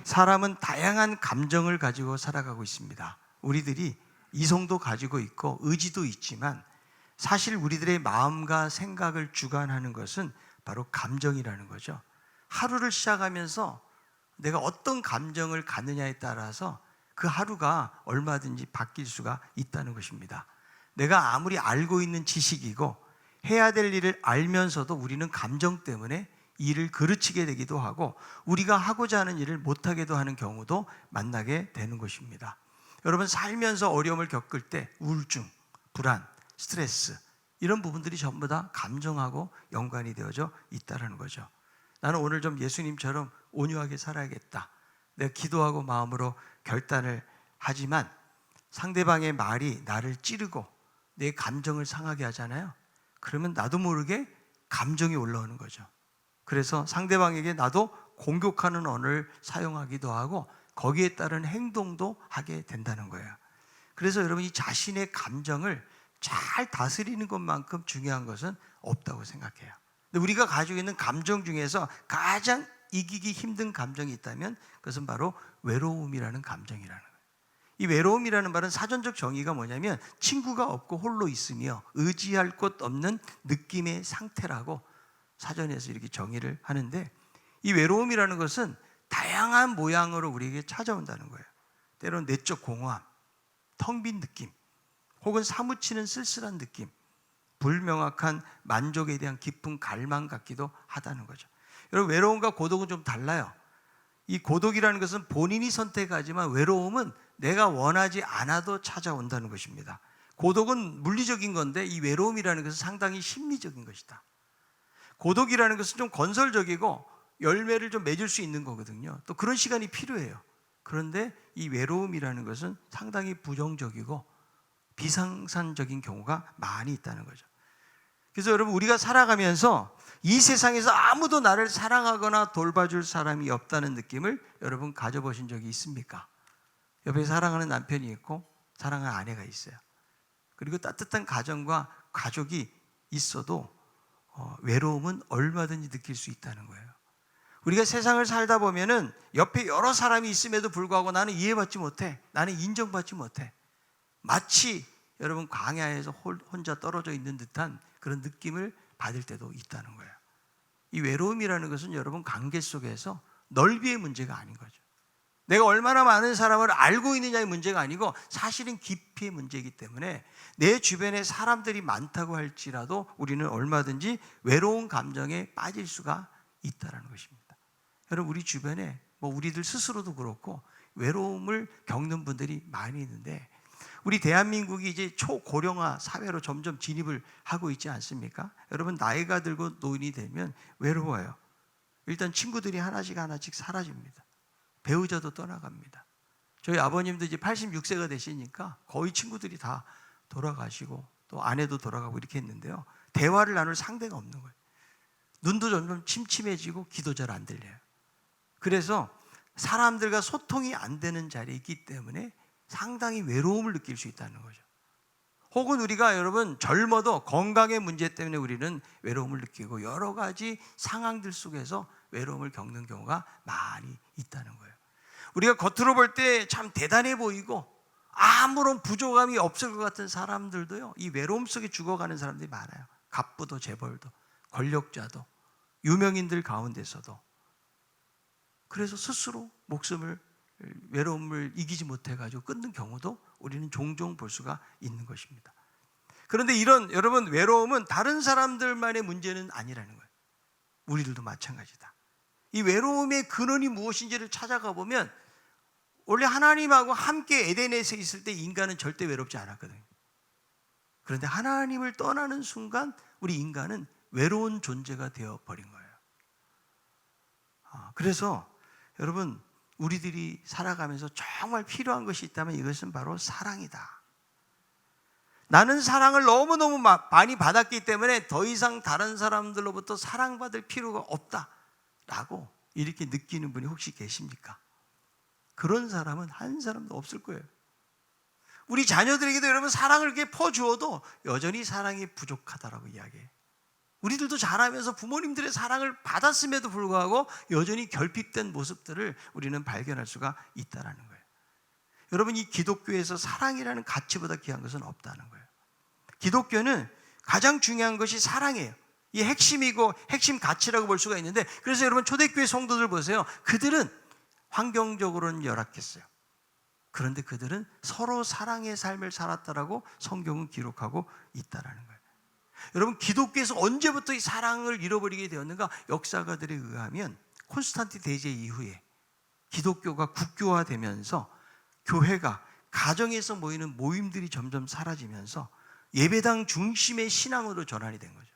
사람은 다양한 감정을 가지고 살아가고 있습니다. 우리들이 이성도 가지고 있고 의지도 있지만 사실 우리들의 마음과 생각을 주관하는 것은 바로 감정이라는 거죠. 하루를 시작하면서 내가 어떤 감정을 갖느냐에 따라서 그 하루가 얼마든지 바뀔 수가 있다는 것입니다. 내가 아무리 알고 있는 지식이고 해야 될 일을 알면서도 우리는 감정 때문에 일을 그르치게 되기도 하고 우리가 하고자 하는 일을 못하게도 하는 경우도 만나게 되는 것입니다. 여러분, 살면서 어려움을 겪을 때 우울증, 불안, 스트레스 이런 부분들이 전부 다 감정하고 연관이 되어져 있다는 거죠. 나는 오늘 좀 예수님처럼 온유하게 살아야겠다. 내가 기도하고 마음으로 결단을 하지만 상대방의 말이 나를 찌르고 내 감정을 상하게 하잖아요. 그러면 나도 모르게 감정이 올라오는 거죠. 그래서 상대방에게 나도 공격하는 언어를 사용하기도 하고 거기에 따른 행동도 하게 된다는 거예요. 그래서 여러분, 이 자신의 감정을 잘 다스리는 것만큼 중요한 것은 없다고 생각해요. 근데 우리가 가지고 있는 감정 중에서 가장 이기기 힘든 감정이 있다면 그것은 바로 외로움이라는 감정이라는 거예요. 이 외로움이라는 말은 사전적 정의가 뭐냐면 친구가 없고 홀로 있으며 의지할 곳 없는 느낌의 상태라고 사전에서 이렇게 정의를 하는데, 이 외로움이라는 것은 다양한 모양으로 우리에게 찾아온다는 거예요. 때로는 내적 공허함, 텅 빈 느낌, 혹은 사무치는 쓸쓸한 느낌, 불명확한 만족에 대한 깊은 갈망 같기도 하다는 거죠. 여러분, 외로움과 고독은 좀 달라요. 이 고독이라는 것은 본인이 선택하지만 외로움은 내가 원하지 않아도 찾아온다는 것입니다. 고독은 물리적인 건데 이 외로움이라는 것은 상당히 심리적인 것이다. 고독이라는 것은 좀 건설적이고 열매를 좀 맺을 수 있는 거거든요. 또 그런 시간이 필요해요. 그런데 이 외로움이라는 것은 상당히 부정적이고 비상산적인 경우가 많이 있다는 거죠. 그래서 여러분, 우리가 살아가면서 이 세상에서 아무도 나를 사랑하거나 돌봐줄 사람이 없다는 느낌을 여러분 가져보신 적이 있습니까? 옆에 사랑하는 남편이 있고 사랑하는 아내가 있어요. 그리고 따뜻한 가정과 가족이 있어도 외로움은 얼마든지 느낄 수 있다는 거예요. 우리가 세상을 살다 보면은 옆에 여러 사람이 있음에도 불구하고 나는 이해받지 못해, 나는 인정받지 못해, 마치 여러분 광야에서 혼자 떨어져 있는 듯한 그런 느낌을 받을 때도 있다는 거예요. 이 외로움이라는 것은 여러분 관계 속에서 넓이의 문제가 아닌 거죠. 내가 얼마나 많은 사람을 알고 있느냐의 문제가 아니고 사실은 깊이의 문제이기 때문에 내 주변에 사람들이 많다고 할지라도 우리는 얼마든지 외로운 감정에 빠질 수가 있다는 것입니다. 여러분, 우리 주변에 우리들 스스로도 그렇고 외로움을 겪는 분들이 많이 있는데, 우리 대한민국이 이제 초고령화 사회로 점점 진입을 하고 있지 않습니까? 여러분, 나이가 들고 노인이 되면 외로워요. 일단 친구들이 하나씩 사라집니다. 배우자도 떠나갑니다. 저희 아버님도 이제 86세가 되시니까 거의 친구들이 다 돌아가시고 또 아내도 돌아가고 이렇게 했는데요. 대화를 나눌 상대가 없는 거예요. 눈도 점점 침침해지고 귀도 잘 안 들려요. 그래서 사람들과 소통이 안 되는 자리에 있기 때문에 상당히 외로움을 느낄 수 있다는 거죠. 혹은 우리가 여러분 젊어도 건강의 문제 때문에 우리는 외로움을 느끼고 여러 가지 상황들 속에서 외로움을 겪는 경우가 많이 있다는 거예요. 우리가 겉으로 볼 때 참 대단해 보이고 아무런 부족함이 없을 것 같은 사람들도요, 이 외로움 속에 죽어가는 사람들이 많아요. 갑부도 재벌도 권력자도 유명인들 가운데서도. 그래서 스스로 외로움을 이기지 못해가지고 끊는 경우도 우리는 종종 볼 수가 있는 것입니다. 그런데 이런 여러분 외로움은 다른 사람들만의 문제는 아니라는 거예요. 우리들도 마찬가지다. 이 외로움의 근원이 무엇인지를 찾아가 보면 원래 하나님하고 함께 에덴에서 있을 때 인간은 절대 외롭지 않았거든요. 그런데 하나님을 떠나는 순간 우리 인간은 외로운 존재가 되어버린 거예요. 그래서 여러분, 우리들이 살아가면서 정말 필요한 것이 있다면 이것은 바로 사랑이다. 나는 사랑을 너무너무 많이 받았기 때문에 더 이상 다른 사람들로부터 사랑받을 필요가 없다라고 이렇게 느끼는 분이 혹시 계십니까? 그런 사람은 한 사람도 없을 거예요. 우리 자녀들에게도 여러분 사랑을 이렇게 퍼주어도 여전히 사랑이 부족하다라고 이야기해요. 우리들도 자라면서 부모님들의 사랑을 받았음에도 불구하고 여전히 결핍된 모습들을 우리는 발견할 수가 있다는 거예요. 여러분, 이 기독교에서 사랑이라는 가치보다 귀한 것은 없다는 거예요. 기독교는 가장 중요한 것이 사랑이에요. 이 핵심이고 핵심 가치라고 볼 수가 있는데, 그래서 여러분 초대교회 성도들 보세요. 그들은 환경적으로는 열악했어요. 그런데 그들은 서로 사랑의 삶을 살았다라고 성경은 기록하고 있다라는 거예요. 여러분, 기독교에서 언제부터 이 사랑을 잃어버리게 되었는가? 역사가들에 의하면 콘스탄틴 대제 이후에 기독교가 국교화되면서 교회가 가정에서 모이는 모임들이 점점 사라지면서 예배당 중심의 신앙으로 전환이 된 거죠.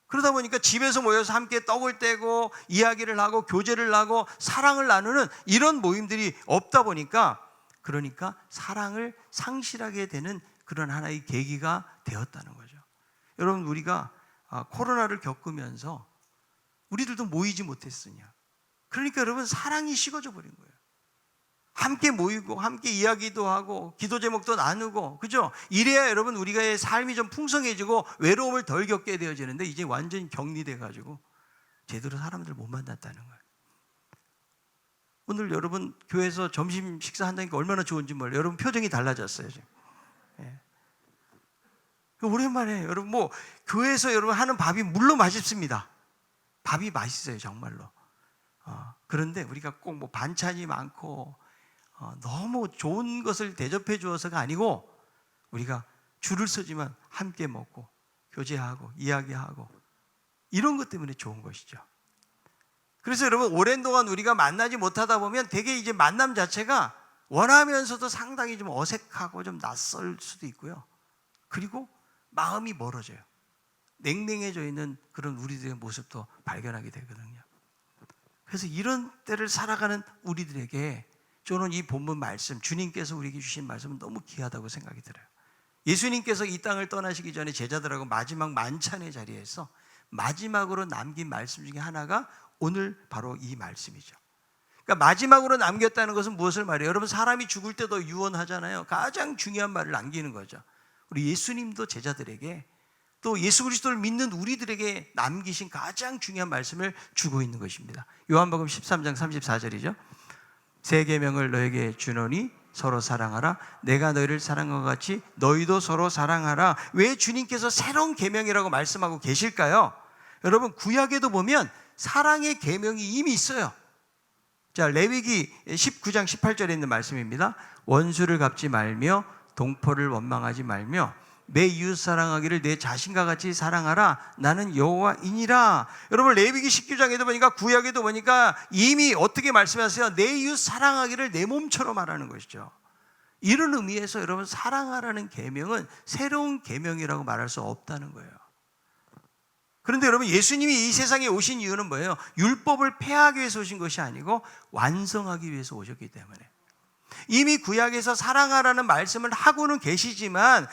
그러다 보니까 집에서 모여서 함께 떡을 떼고 이야기를 하고 교제를 하고 사랑을 나누는 이런 모임들이 없다 보니까, 그러니까 사랑을 상실하게 되는 그런 하나의 계기가 되었다는 거죠. 여러분, 우리가 코로나를 겪으면서 우리들도 모이지 못했으냐. 그러니까 여러분, 사랑이 식어져 버린 거예요. 함께 모이고 함께 이야기도 하고 기도 제목도 나누고, 그죠? 이래야 여러분 우리가 삶이 좀 풍성해지고 외로움을 덜 겪게 되어지는데, 이제 완전히 격리돼 가지고 제대로 사람들 못 만났다는 거예요. 오늘 여러분 교회에서 점심 식사한다니까 얼마나 좋은지 몰라요. 여러분 표정이 달라졌어요 지금. 예. 오랜만에 여러분 교회에서 여러분 하는 밥이 물론 맛있습니다. 밥이 맛있어요 정말로. 그런데 우리가 꼭 반찬이 많고 너무 좋은 것을 대접해 주어서가 아니고, 우리가 줄을 서지만 함께 먹고 교제하고 이야기하고 이런 것 때문에 좋은 것이죠. 그래서 여러분, 오랜 동안 우리가 만나지 못하다 보면 되게 이제 만남 자체가 원하면서도 상당히 좀 어색하고 좀 낯설 수도 있고요. 그리고 마음이 멀어져요. 냉랭해져 있는 그런 우리들의 모습도 발견하게 되거든요. 그래서 이런 때를 살아가는 우리들에게 저는 이 본문 말씀, 주님께서 우리에게 주신 말씀은 너무 귀하다고 생각이 들어요. 예수님께서 이 땅을 떠나시기 전에 제자들하고 마지막 만찬의 자리에서 마지막으로 남긴 말씀 중에 하나가 오늘 바로 이 말씀이죠. 그러니까 마지막으로 남겼다는 것은 무엇을 말해요? 여러분, 사람이 죽을 때도 유언하잖아요. 가장 중요한 말을 남기는 거죠. 우리 예수님도 제자들에게, 또 예수 그리스도를 믿는 우리들에게 남기신 가장 중요한 말씀을 주고 있는 것입니다. 요한복음 13장 34절이죠. 새 계명을 너에게 주노니 서로 사랑하라. 내가 너희를 사랑한 것 같이 너희도 서로 사랑하라. 왜 주님께서 새로운 계명이라고 말씀하고 계실까요? 여러분, 구약에도 보면 사랑의 계명이 이미 있어요. 자, 레위기 19장 18절에 있는 말씀입니다. 원수를 갚지 말며 동포를 원망하지 말며 내 이웃 사랑하기를 내 자신과 같이 사랑하라. 나는 여호와이니라. 여러분, 레위기 19장에도 보니까, 구약에도 보니까 이미 어떻게 말씀하세요? 내 이웃 사랑하기를 내 몸처럼 하라는 것이죠. 이런 의미에서 여러분, 사랑하라는 계명은 새로운 계명이라고 말할 수 없다는 거예요. 그런데 여러분, 예수님이 이 세상에 오신 이유는 뭐예요? 율법을 폐하기 위해서 오신 것이 아니고 완성하기 위해서 오셨기 때문에, 이미 구약에서 사랑하라는 말씀을 하고는 계시지만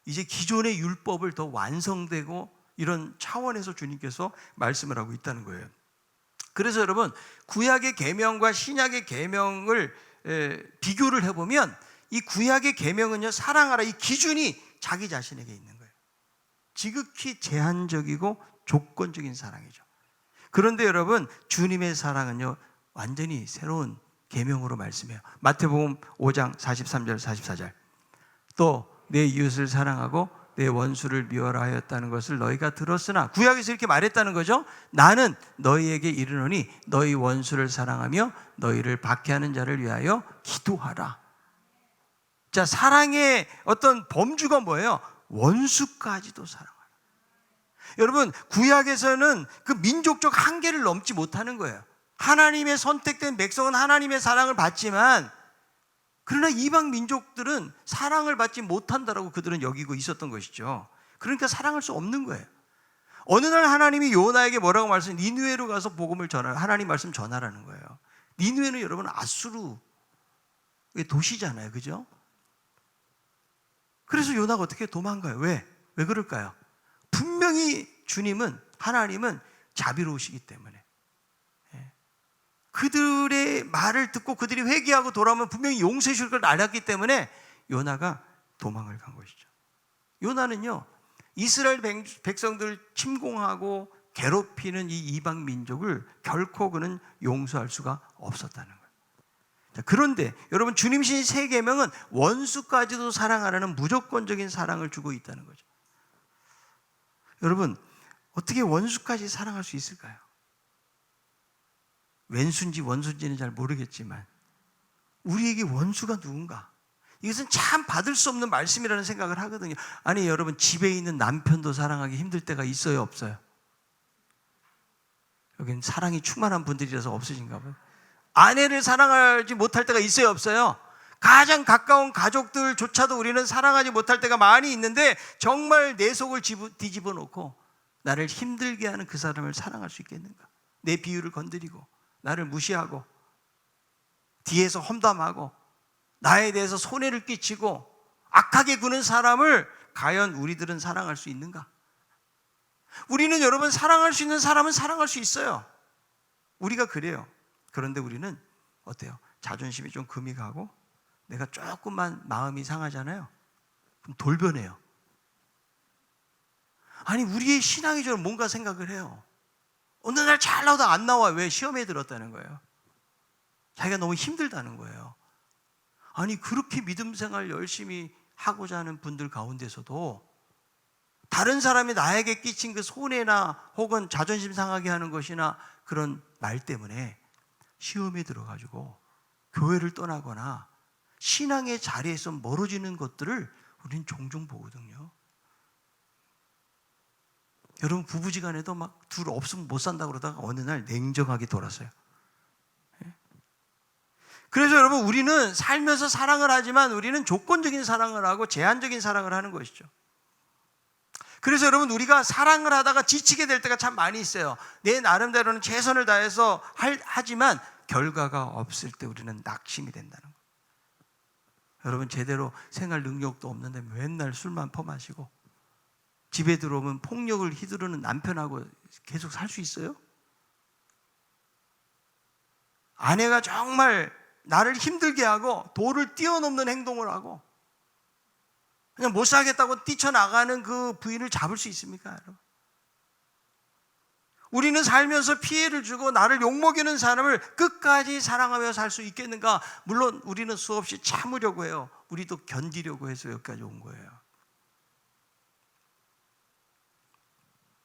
이제 기존의 율법을 더 완성되고 이런 차원에서 주님께서 말씀을 하고 있다는 거예요. 그래서 여러분, 구약의 계명과 신약의 계명을 비교를 해보면, 이 구약의 계명은요, 사랑하라, 이 기준이 자기 자신에게 있는 거예요. 지극히 제한적이고 조건적인 사랑이죠. 그런데 여러분, 주님의 사랑은요, 완전히 새로운 계명으로 말씀해요. 마태복음 5장 43절 44절. 또 내 이웃을 사랑하고 내 원수를 미워라 하였다는 것을 너희가 들었으나, 구약에서 이렇게 말했다는 거죠. 나는 너희에게 이르노니 너희 원수를 사랑하며 너희를 박해하는 자를 위하여 기도하라. 자, 사랑의 어떤 범주가 뭐예요? 원수까지도 사랑하라. 여러분, 구약에서는 그 민족적 한계를 넘지 못하는 거예요. 하나님의 선택된 백성은 하나님의 사랑을 받지만, 그러나 이방 민족들은 사랑을 받지 못한다라고 그들은 여기고 있었던 것이죠. 그러니까 사랑할 수 없는 거예요. 어느 날 하나님이 요나에게 뭐라고 말씀해요? 니느웨로 가서 복음을 전하라. 하나님 말씀 전하라는 거예요. 니느웨는 여러분 아수르의 도시잖아요. 그죠? 그래서 요나가 어떻게 도망가요? 왜 그럴까요? 분명히 하나님은 자비로우시기 때문에, 그들의 말을 듣고 그들이 회개하고 돌아오면 분명히 용서해 줄 걸 알았기 때문에 요나가 도망을 간 것이죠. 요나는요, 이스라엘 백성들을 침공하고 괴롭히는 이 이방 민족을 결코 그는 용서할 수가 없었다는 거예요. 자, 그런데 여러분, 주님 신 세 계명은 원수까지도 사랑하라는 무조건적인 사랑을 주고 있다는 거죠. 여러분, 어떻게 원수까지 사랑할 수 있을까요? 왼수인지 원수인지는 잘 모르겠지만 우리에게 원수가 누군가? 이것은 참 받을 수 없는 말씀이라는 생각을 하거든요. 아니 여러분, 집에 있는 남편도 사랑하기 힘들 때가 있어요, 없어요? 여기는 사랑이 충만한 분들이라서 없으신가 봐요. 아내를 사랑하지 못할 때가 있어요, 없어요? 가장 가까운 가족들조차도 우리는 사랑하지 못할 때가 많이 있는데, 정말 내 속을 뒤집어 놓고 나를 힘들게 하는 그 사람을 사랑할 수 있겠는가? 내 비유를 건드리고 나를 무시하고 뒤에서 험담하고 나에 대해서 손해를 끼치고 악하게 구는 사람을 과연 우리들은 사랑할 수 있는가? 우리는 여러분, 사랑할 수 있는 사람은 사랑할 수 있어요. 우리가 그래요. 그런데 우리는 어때요? 자존심이 좀 금이 가고 내가 조금만 마음이 상하잖아요. 그럼 돌변해요. 아니, 우리의 신앙이 좀 뭔가 생각을 해요. 어느 날 잘 나오다 안 나와. 왜? 시험에 들었다는 거예요. 자기가 너무 힘들다는 거예요. 아니, 그렇게 믿음 생활 열심히 하고자 하는 분들 가운데서도 다른 사람이 나에게 끼친 그 손해나 혹은 자존심 상하게 하는 것이나 그런 말 때문에 시험에 들어가지고 교회를 떠나거나 신앙의 자리에서 멀어지는 것들을 우리는 종종 보거든요. 여러분, 부부지간에도 막 둘 없으면 못 산다고 그러다가 어느 날 냉정하게 돌아서요. 그래서 여러분, 우리는 살면서 사랑을 하지만 우리는 조건적인 사랑을 하고 제한적인 사랑을 하는 것이죠. 그래서 여러분, 우리가 사랑을 하다가 지치게 될 때가 참 많이 있어요. 내 나름대로는 최선을 다해서 하지만 결과가 없을 때 우리는 낙심이 된다는 거예요. 여러분, 제대로 생활 능력도 없는데 맨날 술만 퍼마시고 집에 들어오면 폭력을 휘두르는 남편하고 계속 살 수 있어요? 아내가 정말 나를 힘들게 하고 도를 뛰어넘는 행동을 하고 그냥 못 살겠다고 뛰쳐나가는 그 부인을 잡을 수 있습니까, 여러분? 우리는 살면서 피해를 주고 나를 욕먹이는 사람을 끝까지 사랑하며 살 수 있겠는가? 물론 우리는 수없이 참으려고 해요. 우리도 견디려고 해서 여기까지 온 거예요.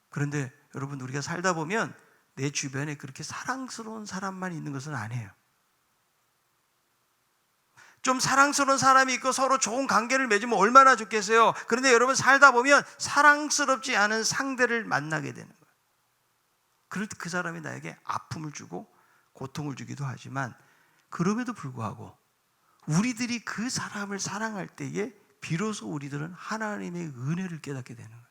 그런데 여러분, 우리가 살다 보면 내 주변에 그렇게 사랑스러운 사람만 있는 것은 아니에요. 좀 사랑스러운 사람이 있고 서로 좋은 관계를 맺으면 얼마나 좋겠어요. 그런데 여러분, 살다 보면 사랑스럽지 않은 상대를 만나게 되는 거예요. 그럴 때 그 사람이 나에게 아픔을 주고 고통을 주기도 하지만, 그럼에도 불구하고 우리들이 그 사람을 사랑할 때에 비로소 우리들은 하나님의 은혜를 깨닫게 되는 거예요.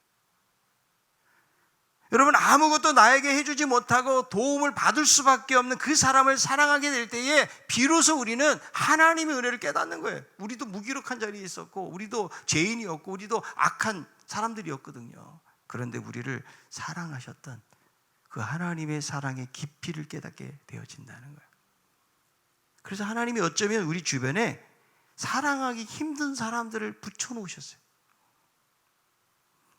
여러분, 아무것도 나에게 해주지 못하고 도움을 받을 수밖에 없는 그 사람을 사랑하게 될 때에 비로소 우리는 하나님의 은혜를 깨닫는 거예요. 우리도 무기력한 자리에 있었고 우리도 죄인이었고 우리도 악한 사람들이었거든요. 그런데 우리를 사랑하셨던 그 하나님의 사랑의 깊이를 깨닫게 되어진다는 거예요. 그래서 하나님이 어쩌면 우리 주변에 사랑하기 힘든 사람들을 붙여놓으셨어요.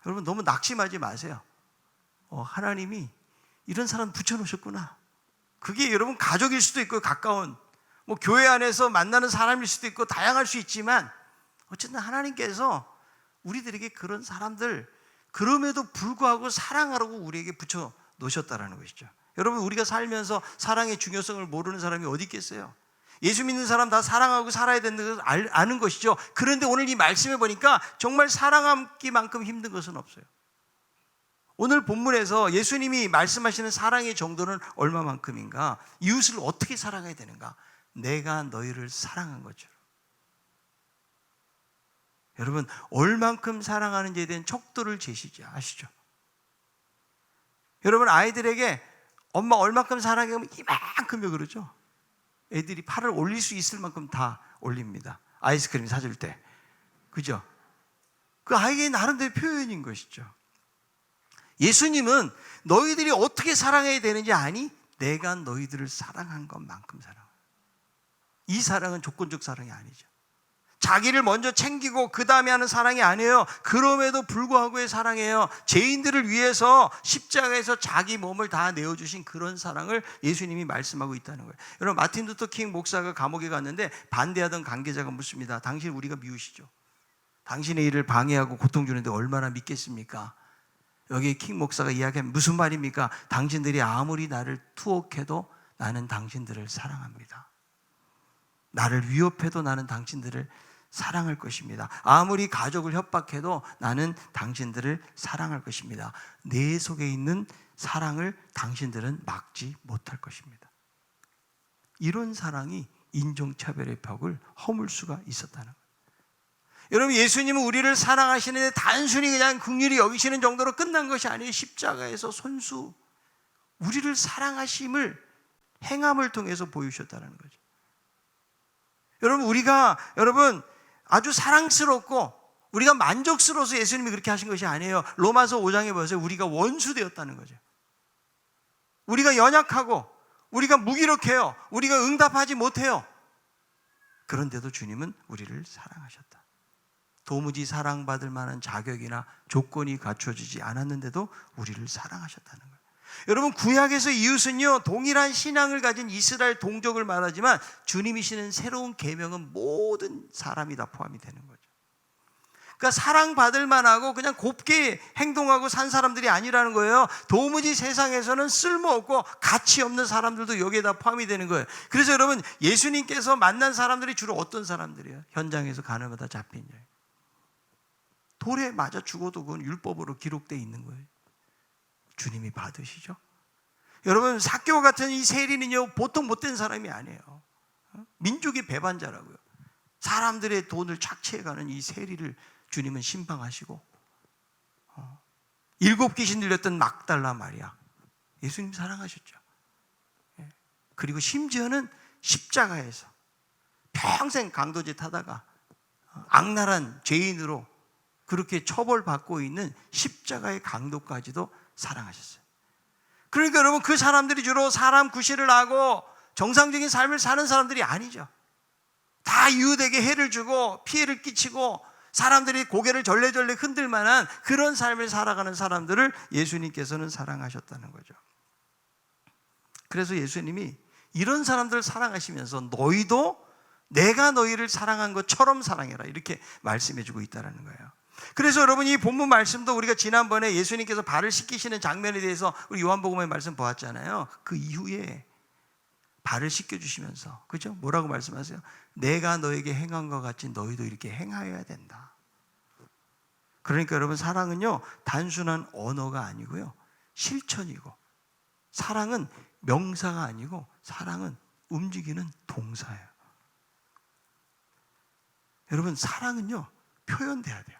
여러분, 너무 낙심하지 마세요. 하나님이 이런 사람 붙여놓으셨구나. 그게 여러분 가족일 수도 있고 가까운 교회 안에서 만나는 사람일 수도 있고 다양할 수 있지만, 어쨌든 하나님께서 우리들에게 그런 사람들, 그럼에도 불구하고 사랑하라고 우리에게 붙여놓으셨다는 것이죠. 여러분, 우리가 살면서 사랑의 중요성을 모르는 사람이 어디 있겠어요? 예수 믿는 사람 다 사랑하고 살아야 된다는 걸 아는 것이죠. 그런데 오늘 이 말씀에 보니까 정말 사랑하기만큼 힘든 것은 없어요. 오늘 본문에서 예수님이 말씀하시는 사랑의 정도는 얼마만큼인가? 이웃을 어떻게 사랑해야 되는가? 내가 너희를 사랑한 것처럼. 여러분, 얼만큼 사랑하는지에 대한 척도를 제시하시죠. 여러분, 아이들에게 엄마 얼만큼 사랑하면 이만큼이요, 그러죠? 애들이 팔을 올릴 수 있을 만큼 다 올립니다. 아이스크림 사줄 때. 그죠? 그 아이의 나름대로 표현인 것이죠. 예수님은 너희들이 어떻게 사랑해야 되는지 아니? 내가 너희들을 사랑한 것만큼 사랑해. 이 사랑은 조건적 사랑이 아니죠. 자기를 먼저 챙기고 그 다음에 하는 사랑이 아니에요. 그럼에도 불구하고의 사랑이에요. 죄인들을 위해서 십자가에서 자기 몸을 다 내어주신 그런 사랑을 예수님이 말씀하고 있다는 거예요. 여러분, 마틴 루터 킹 목사가 감옥에 갔는데 반대하던 관계자가 묻습니다. 당신 우리가 미우시죠? 당신의 일을 방해하고 고통 주는데 얼마나 믿겠습니까? 여기 킹 목사가 이야기하면 무슨 말입니까? 당신들이 아무리 나를 투옥해도 나는 당신들을 사랑합니다. 나를 위협해도 나는 당신들을 사랑할 것입니다. 아무리 가족을 협박해도 나는 당신들을 사랑할 것입니다. 내 속에 있는 사랑을 당신들은 막지 못할 것입니다. 이런 사랑이 인종차별의 벽을 허물 수가 있었다는 거예요. 여러분, 예수님은 우리를 사랑하시는데 단순히 그냥 긍휼히 여기시는 정도로 끝난 것이 아니에요. 십자가에서 손수 우리를 사랑하심을 행함을 통해서 보여주셨다는 거죠. 여러분 아주 사랑스럽고 우리가 만족스러워서 예수님이 그렇게 하신 것이 아니에요. 로마서 5장에 보세요. 우리가 원수 되었다는 거죠. 우리가 연약하고 우리가 무기력해요. 우리가 응답하지 못해요. 그런데도 주님은 우리를 사랑하셨다. 도무지 사랑받을 만한 자격이나 조건이 갖춰지지 않았는데도 우리를 사랑하셨다는 거예요. 여러분, 구약에서 이웃은요, 동일한 신앙을 가진 이스라엘 동족을 말하지만 주님이시는 새로운 계명은 모든 사람이 다 포함이 되는 거죠. 그러니까 사랑받을 만하고 그냥 곱게 행동하고 산 사람들이 아니라는 거예요. 도무지 세상에서는 쓸모없고 가치 없는 사람들도 여기에 다 포함이 되는 거예요. 그래서 여러분, 예수님께서 만난 사람들이 주로 어떤 사람들이에요? 현장에서 가늠하다 잡힌 자예요. 돌에 맞아 죽어도 그건 율법으로 기록되어 있는 거예요. 주님이 받으시죠? 여러분, 삭개오 같은 이 세리는요, 보통 못된 사람이 아니에요. 민족의 배반자라고요. 사람들의 돈을 착취해가는 이 세리를 주님은 신방하시고, 7 귀신 들렸던 막달라 마리아, 예수님 사랑하셨죠. 그리고 심지어는 십자가에서 평생 강도짓 하다가 악랄한 죄인으로 그렇게 처벌받고 있는 십자가의 강도까지도 사랑하셨어요. 그러니까 여러분, 그 사람들이 주로 사람 구실을 하고 정상적인 삶을 사는 사람들이 아니죠. 다 이웃에게 해를 주고 피해를 끼치고 사람들이 고개를 절레절레 흔들 만한 그런 삶을 살아가는 사람들을 예수님께서는 사랑하셨다는 거죠. 그래서 예수님이 이런 사람들을 사랑하시면서 너희도 내가 너희를 사랑한 것처럼 사랑해라, 이렇게 말씀해 주고 있다는 거예요. 그래서 여러분, 이 본문 말씀도 우리가 지난번에 예수님께서 발을 씻기시는 장면에 대해서 우리 요한복음의 말씀 보았잖아요. 그 이후에 발을 씻겨주시면서, 그죠? 뭐라고 말씀하세요? 내가 너에게 행한 것 같이 너희도 이렇게 행하여야 된다. 그러니까 여러분, 사랑은요, 단순한 언어가 아니고요, 실천이고, 사랑은 명사가 아니고 사랑은 움직이는 동사예요. 여러분, 사랑은요, 표현돼야 돼요.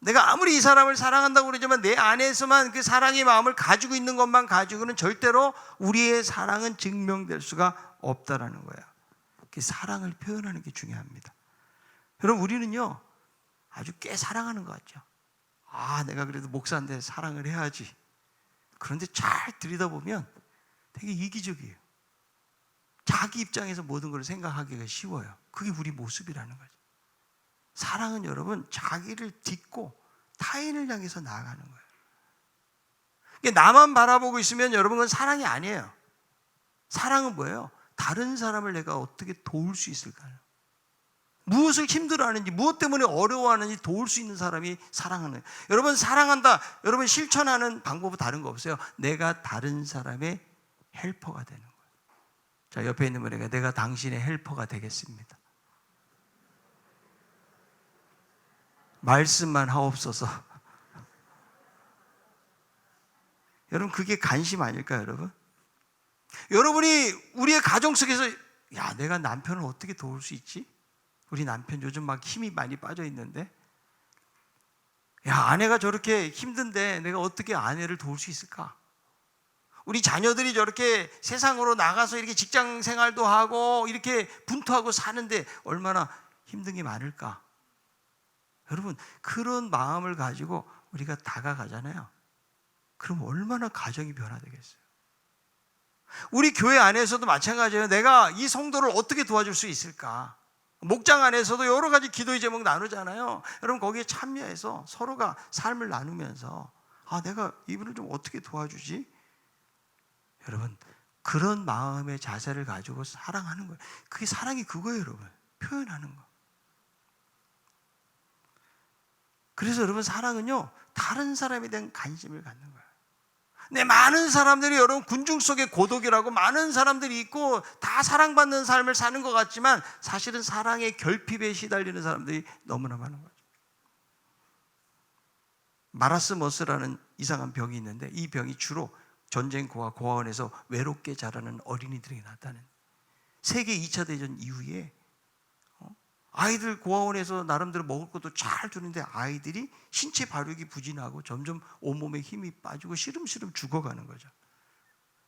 내가 아무리 이 사람을 사랑한다고 그러지만 내 안에서만 그 사랑의 마음을 가지고 있는 것만 가지고는 절대로 우리의 사랑은 증명될 수가 없다라는 거예요. 그 사랑을 표현하는 게 중요합니다. 여러분, 우리는요, 아주 꽤 사랑하는 것 같죠. 내가 그래도 목사인데 사랑을 해야지. 그런데 잘 들여다보면 되게 이기적이에요. 자기 입장에서 모든 걸 생각하기가 쉬워요. 그게 우리 모습이라는 거죠. 사랑은 여러분, 자기를 딛고 타인을 향해서 나아가는 거예요. 나만 바라보고 있으면 여러분, 그건 사랑이 아니에요. 사랑은 뭐예요? 다른 사람을 내가 어떻게 도울 수 있을까요? 무엇을 힘들어하는지, 무엇 때문에 어려워하는지 도울 수 있는 사람이 사랑하는 거예요. 여러분, 사랑한다, 여러분 실천하는 방법은 다른 거 없어요. 내가 다른 사람의 헬퍼가 되는 거예요. 자, 옆에 있는 분에게 내가 당신의 헬퍼가 되겠습니다. 말씀만 하옵소서. 여러분, 그게 관심 아닐까요, 여러분? 여러분이 우리의 가정 속에서 내가 남편을 어떻게 도울 수 있지? 우리 남편 요즘 막 힘이 많이 빠져 있는데, 아내가 저렇게 힘든데 내가 어떻게 아내를 도울 수 있을까? 우리 자녀들이 저렇게 세상으로 나가서 이렇게 직장 생활도 하고 이렇게 분투하고 사는데 얼마나 힘든 게 많을까? 여러분, 그런 마음을 가지고 우리가 다가가잖아요. 그럼 얼마나 가정이 변화되겠어요? 우리 교회 안에서도 마찬가지예요. 내가 이 성도를 어떻게 도와줄 수 있을까? 목장 안에서도 여러 가지 기도의 제목 나누잖아요. 여러분 거기에 참여해서 서로가 삶을 나누면서 내가 이분을 좀 어떻게 도와주지? 여러분 그런 마음의 자세를 가지고 사랑하는 거예요. 그게 사랑이 그거예요, 여러분. 표현하는 거. 그래서 여러분 사랑은요, 다른 사람에 대한 관심을 갖는 거예요. 네, 많은 사람들이 여러분 군중 속의 고독이라고 많은 사람들이 있고 다 사랑받는 삶을 사는 것 같지만 사실은 사랑의 결핍에 시달리는 사람들이 너무나 많은 거죠. 마라스머스라는 이상한 병이 있는데 이 병이 주로 전쟁고아 고아원에서 외롭게 자라는 어린이들에게 나타나는, 세계 2차 대전 이후에 아이들 고아원에서 나름대로 먹을 것도 잘 주는데 아이들이 신체 발육이 부진하고 점점 온몸에 힘이 빠지고 시름시름 죽어가는 거죠.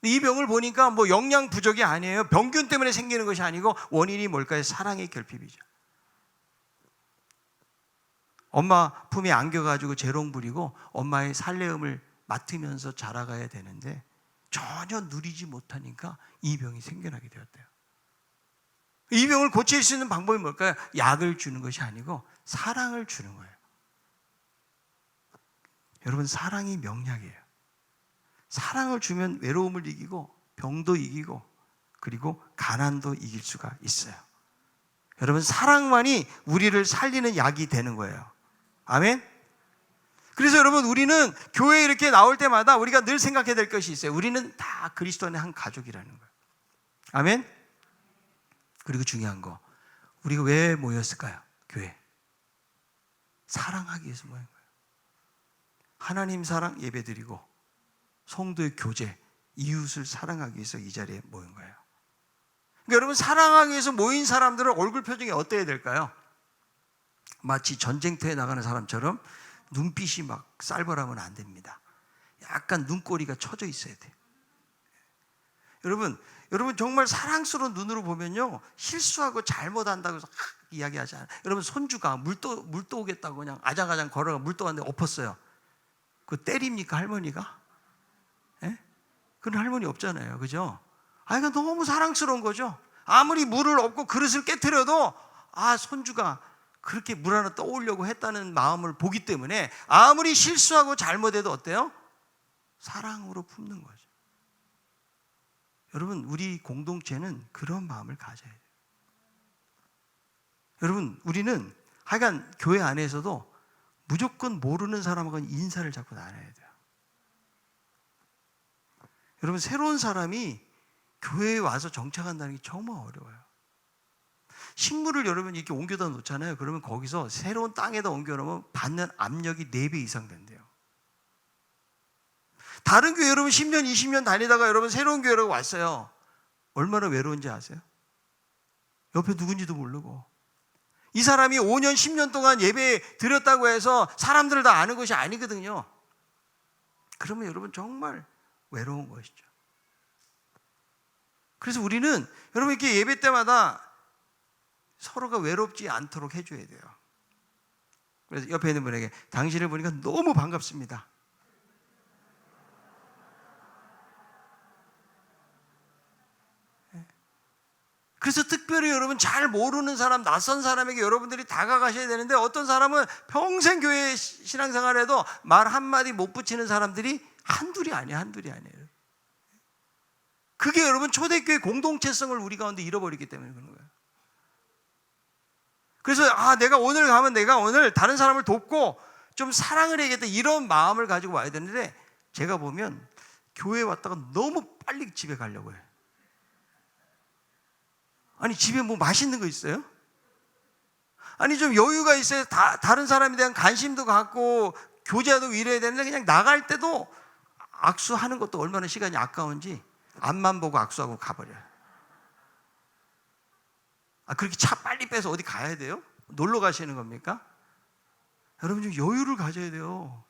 이 병을 보니까 뭐 영양 부족이 아니에요. 병균 때문에 생기는 것이 아니고 원인이 뭘까요? 사랑의 결핍이죠. 엄마 품에 안겨가지고 재롱 부리고 엄마의 살레음을 맡으면서 자라가야 되는데 전혀 누리지 못하니까 이 병이 생겨나게 되었대요. 이 병을 고칠 수 있는 방법이 뭘까요? 약을 주는 것이 아니고 사랑을 주는 거예요. 여러분 사랑이 명약이에요. 사랑을 주면 외로움을 이기고 병도 이기고 그리고 가난도 이길 수가 있어요. 여러분 사랑만이 우리를 살리는 약이 되는 거예요. 아멘? 그래서 여러분 우리는 교회에 이렇게 나올 때마다 우리가 늘 생각해야 될 것이 있어요. 우리는 다 그리스도 안의 한 가족이라는 거예요. 아멘? 그리고 중요한 거, 우리가 왜 모였을까요? 교회. 사랑하기 위해서 모인 거예요. 하나님 사랑 예배드리고 성도의 교제, 이웃을 사랑하기 위해서 이 자리에 모인 거예요. 그러니까 여러분 사랑하기 위해서 모인 사람들은 얼굴 표정이 어때야 될까요? 마치 전쟁터에 나가는 사람처럼 눈빛이 막 쌀벌하면 안 됩니다. 약간 눈꼬리가 처져 있어야 돼요. 여러분 정말 사랑스러운 눈으로 보면요 실수하고 잘못한다고 해서 이야기하지 않아요. 여러분 손주가 물 떠오겠다고 그냥 아장아장 걸어가 물 떠왔는데 엎었어요. 그거 때립니까 할머니가? 예? 그런 할머니 없잖아요, 그죠? 아이가 너무 사랑스러운 거죠. 아무리 물을 엎고 그릇을 깨트려도 손주가 그렇게 물 하나 떠오려고 했다는 마음을 보기 때문에 아무리 실수하고 잘못해도 어때요? 사랑으로 품는 거죠. 여러분 우리 공동체는 그런 마음을 가져야 돼요. 여러분 우리는 하여간 교회 안에서도 무조건 모르는 사람하고는 인사를 자꾸 나눠야 돼요. 여러분 새로운 사람이 교회에 와서 정착한다는 게 정말 어려워요. 식물을 여러분 이렇게 옮겨다 놓잖아요. 그러면 거기서 새로운 땅에다 옮겨 놓으면 받는 압력이 4배 이상 된대요. 다른 교회 여러분 10년, 20년 다니다가 여러분 새로운 교회로 왔어요. 얼마나 외로운지 아세요? 옆에 누군지도 모르고. 이 사람이 5년, 10년 동안 예배 드렸다고 해서 사람들을 다 아는 것이 아니거든요. 그러면 여러분 정말 외로운 것이죠. 그래서 우리는 여러분 이렇게 예배 때마다 서로가 외롭지 않도록 해줘야 돼요. 그래서 옆에 있는 분에게 당신을 보니까 너무 반갑습니다. 그래서 특별히 여러분 잘 모르는 사람, 낯선 사람에게 여러분들이 다가가셔야 되는데 어떤 사람은 평생 교회 신앙생활에도 말 한마디 못 붙이는 사람들이 한둘이 아니에요. 그게 여러분 초대교회 공동체성을 우리 가운데 잃어버리기 때문에 그런 거예요. 그래서 내가 오늘 가면 내가 오늘 다른 사람을 돕고 좀 사랑을 해야겠다 이런 마음을 가지고 와야 되는데 제가 보면 교회에 왔다가 너무 빨리 집에 가려고 해요. 아니 집에 뭐 맛있는 거 있어요? 아니 좀 여유가 있어야 다른 사람에 대한 관심도 갖고 교제하고 이래야 되는데 그냥 나갈 때도 악수하는 것도 얼마나 시간이 아까운지 앞만 보고 악수하고 가버려요. 그렇게 차 빨리 빼서 어디 가야 돼요? 놀러 가시는 겁니까? 여러분 좀 여유를 가져야 돼요.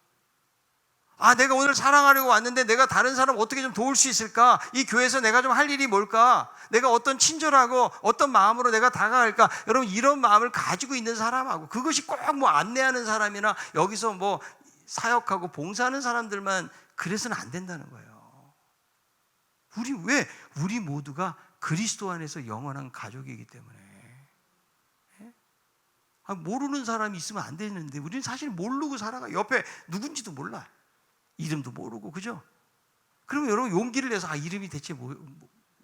내가 오늘 사랑하려고 왔는데 내가 다른 사람 어떻게 좀 도울 수 있을까? 이 교회에서 내가 좀 할 일이 뭘까? 내가 어떤 친절하고 어떤 마음으로 내가 다가갈까? 여러분 이런 마음을 가지고 있는 사람하고 그것이 꼭 뭐 안내하는 사람이나 여기서 뭐 사역하고 봉사하는 사람들만 그래서는 안 된다는 거예요. 우리 모두가 그리스도 안에서 영원한 가족이기 때문에 모르는 사람이 있으면 안 되는데 우리는 사실 모르고 살아가. 옆에 누군지도 몰라. 이름도 모르고, 그죠? 그러면 여러분 용기를 내서 이름이 대체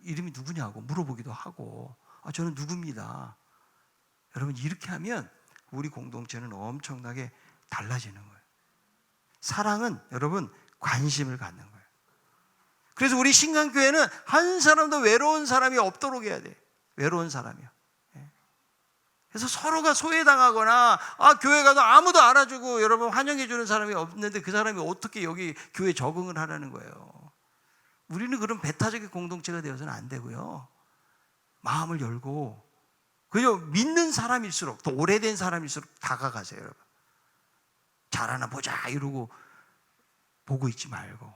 이름이 누구냐고 물어보기도 하고, 저는 누굽니다. 여러분 이렇게 하면 우리 공동체는 엄청나게 달라지는 거예요. 사랑은 여러분 관심을 갖는 거예요. 그래서 우리 신강교회는 한 사람도 외로운 사람이 없도록 해야 돼. 외로운 사람이요. 그래서 서로가 소외당하거나 교회 가도 아무도 알아주고 여러분 환영해 주는 사람이 없는데 그 사람이 어떻게 여기 교회에 적응을 하라는 거예요. 우리는 그런 배타적인 공동체가 되어서는 안 되고요. 마음을 열고 그냥 믿는 사람일수록, 더 오래된 사람일수록 다가가세요. 여러분. 잘하나 보자 이러고 보고 있지 말고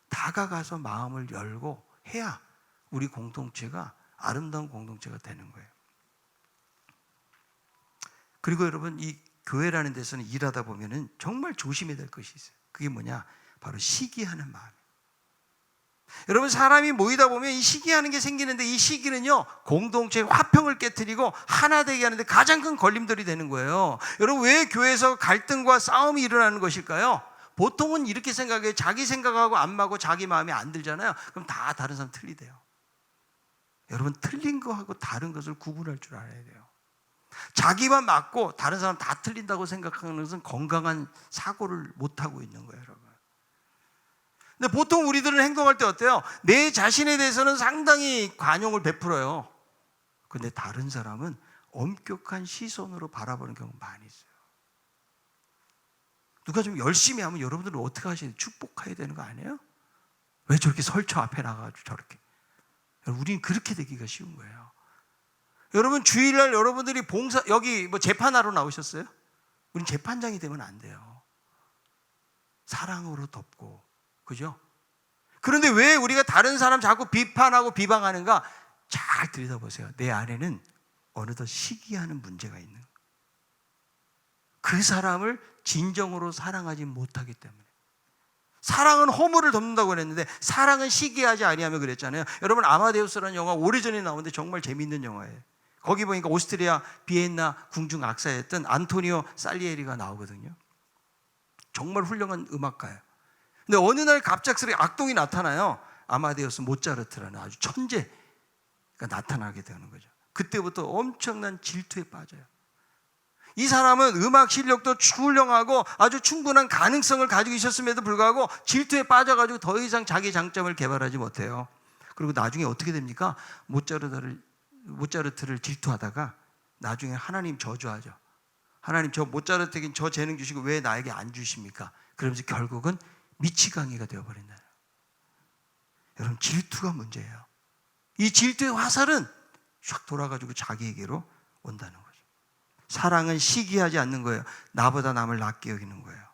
다가가서 마음을 열고 해야 우리 공동체가 아름다운 공동체가 되는 거예요. 그리고 여러분 이 교회라는 데서는 일하다 보면은 정말 조심해야 될 것이 있어요. 그게 뭐냐? 바로 시기하는 마음. 여러분 사람이 모이다 보면 이 시기하는 게 생기는데 이 시기는요 공동체의 화평을 깨트리고 하나 되게 하는데 가장 큰 걸림돌이 되는 거예요. 여러분 왜 교회에서 갈등과 싸움이 일어나는 것일까요? 보통은 이렇게 생각해요. 자기 생각하고 안 맞고 자기 마음에 안 들잖아요. 그럼 다 다른 사람 틀리대요. 여러분 틀린 거하고 다른 것을 구분할 줄 알아야 돼요. 자기만 맞고 다른 사람 다 틀린다고 생각하는 것은 건강한 사고를 못하고 있는 거예요. 여러분. 근데 보통 우리들은 행동할 때 어때요? 내 자신에 대해서는 상당히 관용을 베풀어요. 근데 다른 사람은 엄격한 시선으로 바라보는 경우가 많이 있어요. 누가 좀 열심히 하면 여러분들은 어떻게 하셔야 돼요? 축복해야 되는 거 아니에요? 왜 저렇게 설교 앞에 나가가지고 저렇게. 우리는 그렇게 되기가 쉬운 거예요. 여러분 주일날 여러분들이 여기 재판하러 나오셨어요? 우린 재판장이 되면 안 돼요. 사랑으로 덮고, 그죠? 그런데 왜 우리가 다른 사람 자꾸 비판하고 비방하는가? 잘 들여다보세요. 내 안에는 어느덧 시기하는 문제가 있는 거예요. 그 사람을 진정으로 사랑하지 못하기 때문에. 사랑은 허물을 덮는다고 그랬는데 사랑은 시기하지 아니하며 그랬잖아요. 여러분 아마데우스라는 영화 오래전에 나오는데 정말 재미있는 영화예요. 거기 보니까 오스트리아 비엔나 궁중 악사였던 안토니오 살리에리가 나오거든요. 정말 훌륭한 음악가예요. 근데 어느 날 갑작스레 악동이 나타나요. 아마데우스 모차르트라는 아주 천재가 나타나게 되는 거죠. 그때부터 엄청난 질투에 빠져요. 이 사람은 음악 실력도 훌륭하고 아주 충분한 가능성을 가지고 있었음에도 불구하고 질투에 빠져가지고 더 이상 자기 장점을 개발하지 못해요. 그리고 나중에 어떻게 됩니까? 모차르트를 질투하다가 나중에 하나님 저주하죠. 하나님 저 모차르트에게 저 재능 주시고 왜 나에게 안 주십니까? 그러면서 결국은 미치광이가 되어버린다. 여러분 질투가 문제예요. 이 질투의 화살은 샥 돌아가지고 자기에게로 온다는 거죠. 사랑은 시기하지 않는 거예요. 나보다 남을 낮게 여기는 거예요.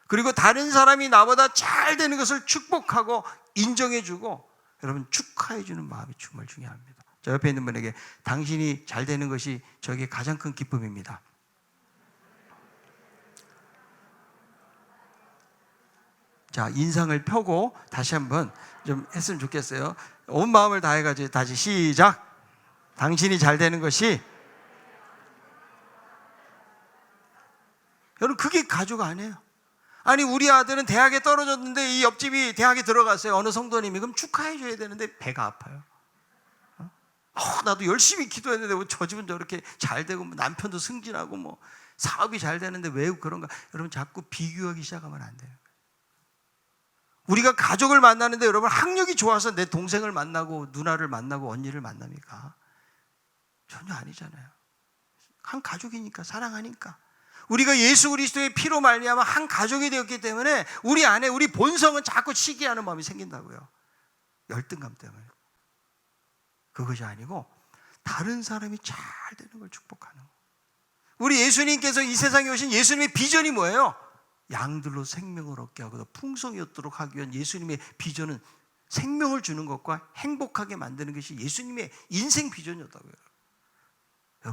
그리고 다른 사람이 나보다 잘 되는 것을 축복하고 인정해주고 여러분 축하해주는 마음이 정말 중요합니다. 저 옆에 있는 분에게 당신이 잘 되는 것이 저에게 가장 큰 기쁨입니다. 자, 인상을 펴고 다시 한번 좀 했으면 좋겠어요. 온 마음을 다해가지고 다시 시작. 당신이 잘 되는 것이. 여러분 그게 가족 아니에요. 아니 우리 아들은 대학에 떨어졌는데 이 옆집이 대학에 들어갔어요. 어느 성도님이. 그럼 축하해 줘야 되는데 배가 아파요. 나도 열심히 기도했는데 저 집은 저렇게 잘 되고 남편도 승진하고 사업이 잘 되는데 왜 그런가. 여러분 자꾸 비교하기 시작하면 안 돼요. 우리가 가족을 만나는데 여러분 학력이 좋아서 내 동생을 만나고 누나를 만나고 언니를 만납니까? 전혀 아니잖아요. 한 가족이니까, 사랑하니까. 우리가 예수 그리스도의 피로 말미암아 한 가족이 되었기 때문에 우리 안에 우리 본성은 자꾸 시기하는 마음이 생긴다고요. 열등감 때문에. 그것이 아니고 다른 사람이 잘 되는 걸 축복하는 거예요. 우리 예수님께서 이 세상에 오신 예수님의 비전이 뭐예요? 양들로 생명을 얻게 하고 풍성이 얻도록 하기 위한 예수님의 비전은 생명을 주는 것과 행복하게 만드는 것이 예수님의 인생 비전이었다고요.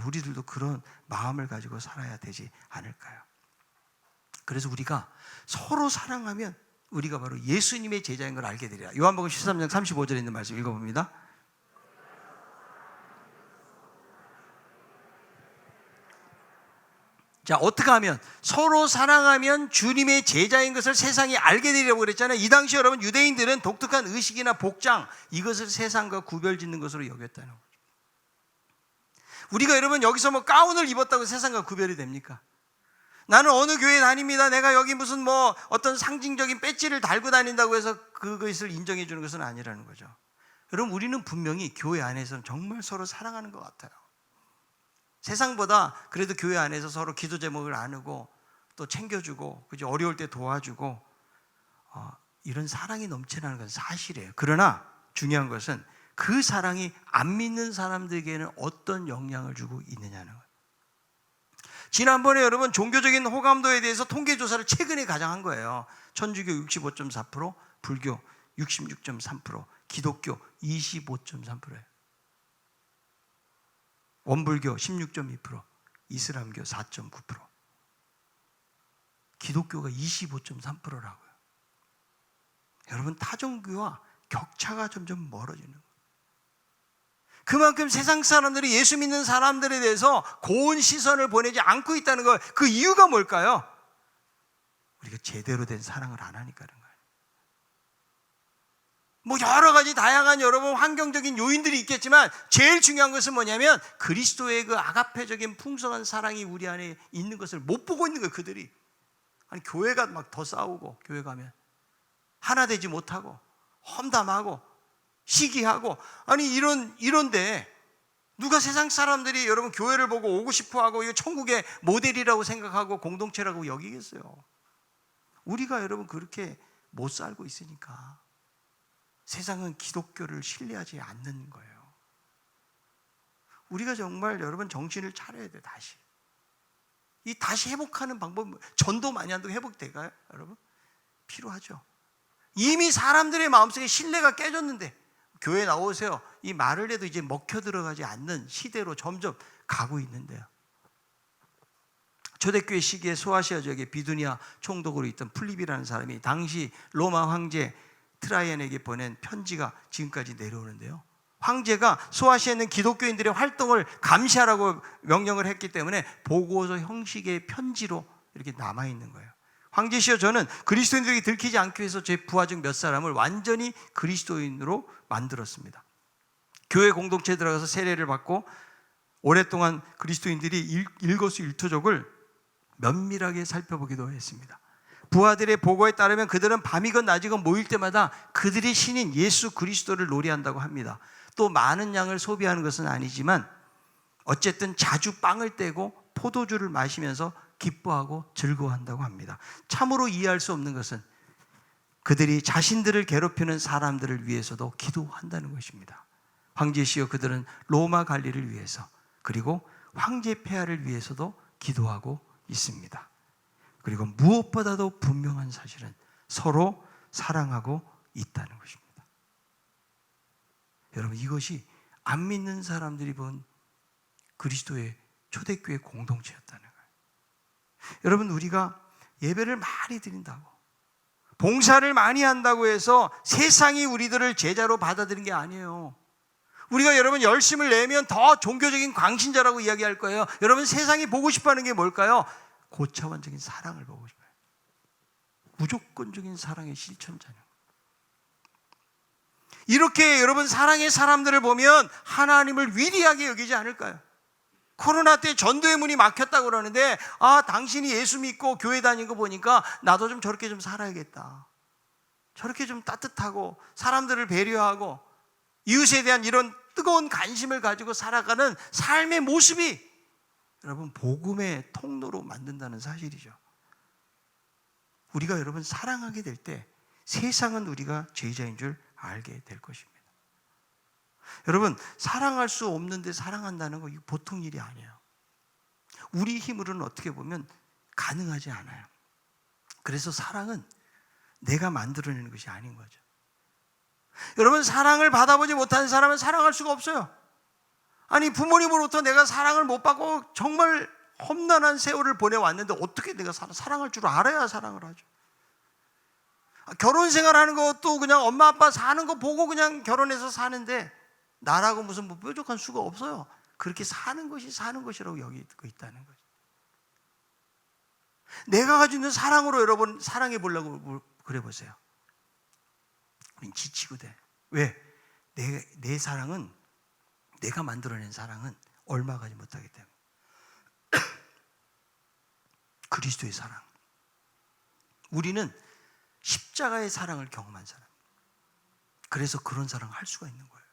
우리들도 그런 마음을 가지고 살아야 되지 않을까요? 그래서 우리가 서로 사랑하면 우리가 바로 예수님의 제자인 걸 알게 되리라. 요한복음 13장 35절에 있는 말씀 읽어봅니다. 자, 어떻게 하면 서로 사랑하면 주님의 제자인 것을 세상이 알게 되리라고 그랬잖아요. 이 당시 여러분 유대인들은 독특한 의식이나 복장 이것을 세상과 구별짓는 것으로 여겼다는 거죠. 우리가 여러분 여기서 뭐 가운을 입었다고 세상과 구별이 됩니까? 나는 어느 교회 다닙니다. 내가 여기 무슨 뭐 어떤 상징적인 배지를 달고 다닌다고 해서 그것을 인정해 주는 것은 아니라는 거죠. 여러분 우리는 분명히 교회 안에서는 정말 서로 사랑하는 것 같아요. 세상보다 그래도 교회 안에서 서로 기도 제목을 나누고 또 챙겨주고 그죠? 어려울 때 도와주고 이런 사랑이 넘쳐나는 건 사실이에요. 그러나 중요한 것은 그 사랑이 안 믿는 사람들에게는 어떤 영향을 주고 있느냐는 거예요. 지난번에 여러분 종교적인 호감도에 대해서 통계조사를 최근에 가장 한 거예요. 천주교 65.4%, 불교 66.3%, 기독교 25.3%예요. 원불교 16.2%, 이슬람교 4.9%, 기독교가 25.3%라고요. 여러분 타종교와 격차가 점점 멀어지는 거예요. 그만큼 세상 사람들이 예수 믿는 사람들에 대해서 고운 시선을 보내지 않고 있다는 거, 그 이유가 뭘까요? 우리가 제대로 된 사랑을 안 하니까 그런 거예요. 뭐 여러 가지 다양한 여러분 환경적인 요인들이 있겠지만 제일 중요한 것은 뭐냐면 그리스도의 그 아가페적인 풍성한 사랑이 우리 안에 있는 것을 못 보고 있는 거예요. 그들이. 아니 교회가 막 더 싸우고 교회 가면 하나 되지 못하고 험담하고 시기하고 아니 이런데 누가 세상 사람들이 여러분 교회를 보고 오고 싶어하고 이거 천국의 모델이라고 생각하고 공동체라고 여기겠어요. 우리가 여러분 그렇게 못 살고 있으니까 세상은 기독교를 신뢰하지 않는 거예요. 우리가 정말 여러분 정신을 차려야 돼요. 다시 이 다시 회복하는 방법, 전도 많이 한다고 회복될까요? 여러분 필요하죠. 이미 사람들의 마음속에 신뢰가 깨졌는데 교회 나오세요 이 말을 해도 이제 먹혀 들어가지 않는 시대로 점점 가고 있는데요. 초대교회 시기에 소아시아 지역에 비두니아 총독으로 있던 플립이라는 사람이 당시 로마 황제 트라이안에게 보낸 편지가 지금까지 내려오는데요. 황제가 소아시아에 있는 기독교인들의 활동을 감시하라고 명령을 했기 때문에 보고서 형식의 편지로 이렇게 남아있는 거예요. 황제시여, 저는 그리스도인들에게 들키지 않기 위해서 제 부하 중 몇 사람을 완전히 그리스도인으로 만들었습니다. 교회 공동체에 들어가서 세례를 받고 오랫동안 그리스도인들이 일거수일투족을 면밀하게 살펴보기도 했습니다. 부하들의 보고에 따르면 그들은 밤이건 낮이건 모일 때마다 그들의 신인 예수 그리스도를 노래한다고 합니다. 또 많은 양을 소비하는 것은 아니지만 어쨌든 자주 빵을 떼고 포도주를 마시면서 기뻐하고 즐거워한다고 합니다. 참으로 이해할 수 없는 것은 그들이 자신들을 괴롭히는 사람들을 위해서도 기도한다는 것입니다. 황제시여, 그들은 로마 관리를 위해서 그리고 황제 폐하를 위해서도 기도하고 있습니다. 그리고 무엇보다도 분명한 사실은 서로 사랑하고 있다는 것입니다. 여러분, 이것이 안 믿는 사람들이 본 그리스도의 초대교회 공동체였다는 거예요. 여러분, 우리가 예배를 많이 드린다고, 봉사를 많이 한다고 해서 세상이 우리들을 제자로 받아들이는 게 아니에요. 우리가 여러분 열심을 내면 더 종교적인 광신자라고 이야기할 거예요. 여러분, 세상이 보고 싶어하는 게 뭘까요? 고차원적인 사랑을 보고 싶어요. 무조건적인 사랑의 실천자는. 이렇게 여러분 사랑의 사람들을 보면 하나님을 위대하게 여기지 않을까요? 코로나 때 전도의 문이 막혔다고 그러는데, 당신이 예수 믿고 교회 다니는 거 보니까 나도 좀 저렇게 좀 살아야겠다. 저렇게 좀 따뜻하고 사람들을 배려하고 이웃에 대한 이런 뜨거운 관심을 가지고 살아가는 삶의 모습이 여러분 복음의 통로로 만든다는 사실이죠. 우리가 여러분 사랑하게 될 때 세상은 우리가 제자인 줄 알게 될 것입니다. 여러분, 사랑할 수 없는데 사랑한다는 거 이거 보통 일이 아니에요. 우리 힘으로는 어떻게 보면 가능하지 않아요. 그래서 사랑은 내가 만들어내는 것이 아닌 거죠. 여러분, 사랑을 받아보지 못하는 사람은 사랑할 수가 없어요. 아니, 부모님으로부터 내가 사랑을 못 받고 정말 험난한 세월을 보내왔는데 어떻게 내가 사랑할 줄 알아야 사랑을 하죠. 결혼 생활하는 것도 그냥 엄마 아빠 사는 거 보고 그냥 결혼해서 사는데 나라고 무슨 뭐 뾰족한 수가 없어요. 그렇게 사는 것이 사는 것이라고 여기고 있다는 거죠. 내가 가지고 있는 사랑으로 여러분 사랑해 보려고 그래 보세요. 우린 지치고 돼. 왜? 내 사랑은, 내가 만들어낸 사랑은 얼마 가지 못하기 때문에. 그리스도의 사랑, 우리는 십자가의 사랑을 경험한 사람, 그래서 그런 사랑을 할 수가 있는 거예요.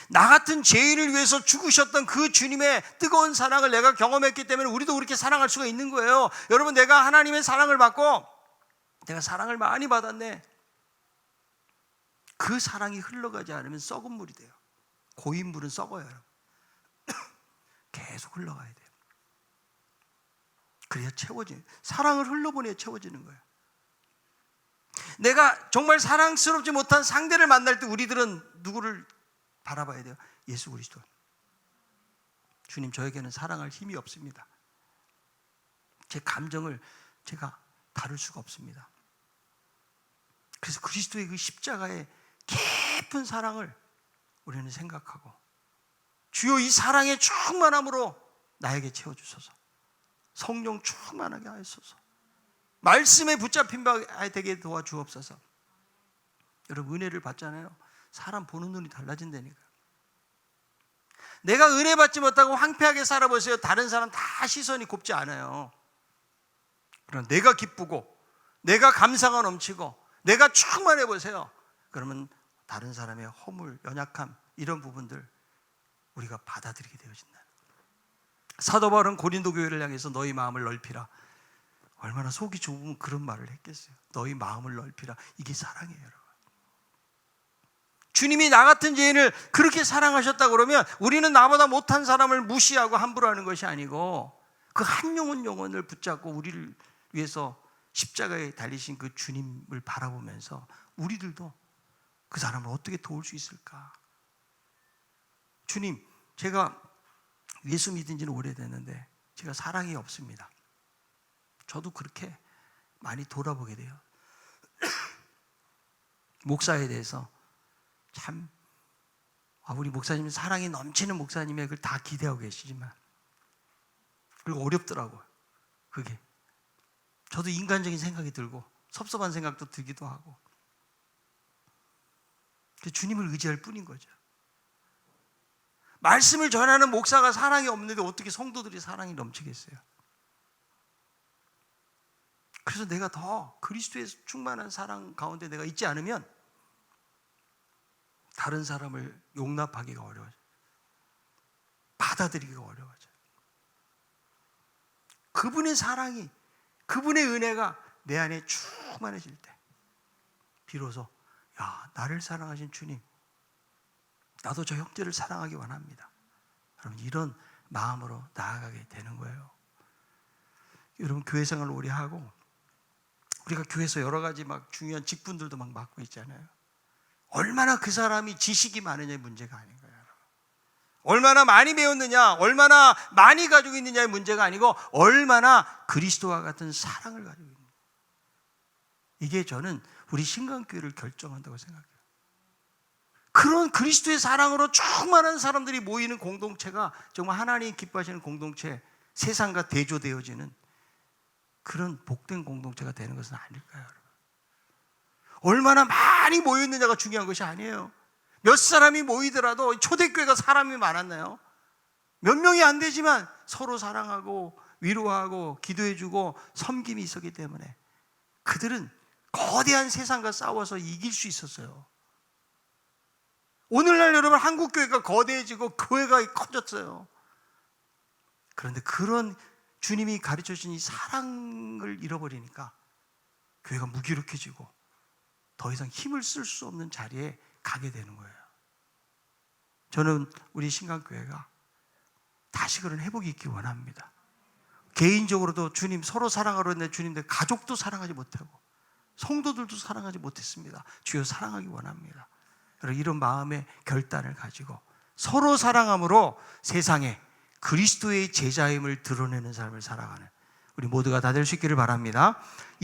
나 같은 죄인을 위해서 죽으셨던 그 주님의 뜨거운 사랑을 내가 경험했기 때문에 우리도 그렇게 사랑할 수가 있는 거예요. 여러분, 내가 하나님의 사랑을 받고 내가 사랑을 많이 받았네, 그 사랑이 흘러가지 않으면 썩은 물이 돼요. 고인 물은 썩어요, 여러분. 계속 흘러가야 돼요. 그래야 채워지는, 사랑을 흘러보내야 채워지는 거예요. 내가 정말 사랑스럽지 못한 상대를 만날 때 우리들은 누구를 바라봐야 돼요? 예수 그리스도. 주님, 저에게는 사랑할 힘이 없습니다. 제 감정을 제가 다룰 수가 없습니다. 그래서 그리스도의 그 십자가의 깊은 사랑을 우리는 생각하고, 주여 이 사랑의 충만함으로 나에게 채워주소서. 성령 충만하게 하소서. 말씀에 붙잡힌 바 되게 도와주옵소서. 여러분, 은혜를 받잖아요. 사람 보는 눈이 달라진다니까. 내가 은혜 받지 못하고 황폐하게 살아보세요. 다른 사람 다 시선이 곱지 않아요. 그럼 내가 기쁘고 내가 감사가 넘치고 내가 충만해 보세요. 그러면 다른 사람의 허물, 연약함, 이런 부분들 우리가 받아들이게 되어진다. 사도 바울은 고린도 교회를 향해서 너희 마음을 넓히라. 얼마나 속이 좁으면 그런 말을 했겠어요. 너희 마음을 넓히라. 이게 사랑이에요, 여러분. 주님이 나 같은 죄인을 그렇게 사랑하셨다 그러면 우리는 나보다 못한 사람을 무시하고 함부로 하는 것이 아니고, 그 한 영혼을 붙잡고 우리를 위해서 십자가에 달리신 그 주님을 바라보면서 우리들도 그 사람을 어떻게 도울 수 있을까? 주님, 제가 예수 믿은 지는 오래됐는데 제가 사랑이 없습니다. 저도 그렇게 많이 돌아보게 돼요. 목사에 대해서 참, 우리 목사님 사랑이 넘치는 목사님의 그걸 다 기대하고 계시지만, 그리고 어렵더라고요, 그게. 저도 인간적인 생각이 들고 섭섭한 생각도 들기도 하고, 주님을 의지할 뿐인 거죠. 말씀을 전하는 목사가 사랑이 없는데 어떻게 성도들이 사랑이 넘치겠어요? 그래서 내가 더 그리스도의 충만한 사랑 가운데 내가 있지 않으면 다른 사람을 용납하기가 어려워져요. 받아들이기가 어려워져요. 그분의 사랑이, 그분의 은혜가 내 안에 충만해질 때 비로소, 야, 나를 사랑하신 주님, 나도 저 형제를 사랑하기 원합니다. 여러분, 이런 마음으로 나아가게 되는 거예요. 여러분, 교회 생활을 오래 하고 우리가 교회에서 여러 가지 막 중요한 직분들도 막 맡고 있잖아요. 얼마나 그 사람이 지식이 많으냐의 문제가 아닌 거예요. 얼마나 많이 배웠느냐, 얼마나 많이 가지고 있느냐의 문제가 아니고 얼마나 그리스도와 같은 사랑을 가지고 있느냐. 이게 저는 우리 신강교회를 결정한다고 생각해요. 그런 그리스도의 사랑으로 충만한 사람들이 모이는 공동체가 정말 하나님 기뻐하시는 공동체, 세상과 대조되어지는 그런 복된 공동체가 되는 것은 아닐까요, 여러분? 얼마나 많이 모였느냐가 중요한 것이 아니에요. 몇 사람이 모이더라도, 초대교회가 사람이 많았나요? 몇 명이 안 되지만 서로 사랑하고 위로하고 기도해주고 섬김이 있었기 때문에 그들은 거대한 세상과 싸워서 이길 수 있었어요. 오늘날 여러분, 한국교회가 거대해지고 교회가 커졌어요. 그런데 그런 주님이 가르쳐주신 이 사랑을 잃어버리니까 교회가 무기력해지고 더 이상 힘을 쓸 수 없는 자리에 가게 되는 거예요. 저는 우리 신강교회가 다시 그런 회복이 있기 원합니다. 개인적으로도 주님 서로 사랑하려 했는데 주님들 가족도 사랑하지 못하고 성도들도 사랑하지 못했습니다. 주여 사랑하기 원합니다. 이런 마음의 결단을 가지고 서로 사랑함으로 세상에 그리스도의 제자임을 드러내는 삶을 살아가는 우리 모두가 다 될 수 있기를 바랍니다.